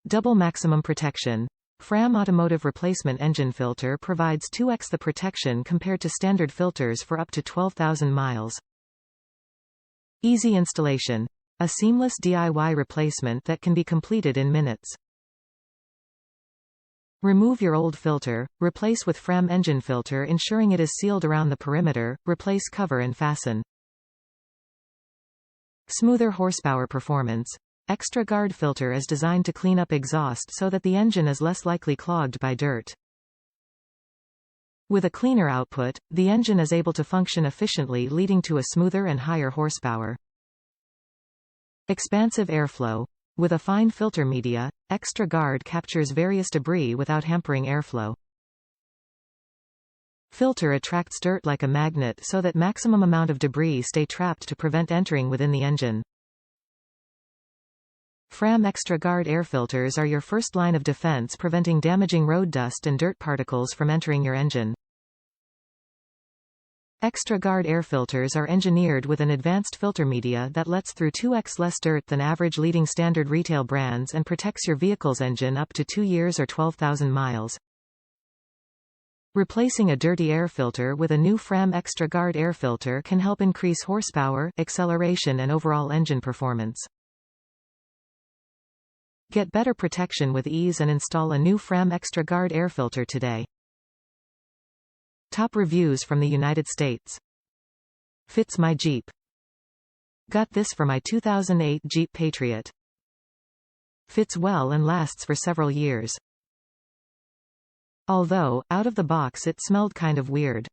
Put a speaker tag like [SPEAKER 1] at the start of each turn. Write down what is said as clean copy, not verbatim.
[SPEAKER 1] Double maximum protection. FRAM automotive replacement engine filter provides 2x the protection compared to standard filters for up to 12,000 miles. Easy installation. A seamless DIY replacement that can be completed in minutes. Remove your old filter, replace with FRAM engine filter ensuring it is sealed around the perimeter, replace cover and fasten. Smoother horsepower performance. Extra guard filter is designed to clean up exhaust so that the engine is less likely clogged by dirt. With a cleaner output, the engine is able to function efficiently, leading to a smoother and higher horsepower. Expansive airflow. With a fine filter media, extra guard captures various debris without hampering airflow. Filter attracts dirt like a magnet so that maximum amount of debris stay trapped to prevent entering within the engine. FRAM Extra Guard air filters are your first line of defense, preventing damaging road dust and dirt particles from entering your engine. Extra Guard air filters are engineered with an advanced filter media that lets through 2x less dirt than average leading standard retail brands and protects your vehicle's engine up to 2 years or 12,000 miles. Replacing a dirty air filter with a new FRAM Extra Guard air filter can help increase horsepower, acceleration and overall engine performance. Get better protection with ease and install a new FRAM Extra Guard air filter today. Top reviews from the United States. Fits my Jeep. Got this for my 2008 Jeep Patriot. Fits well and lasts for several years. Although, out of the box it smelled kind of weird.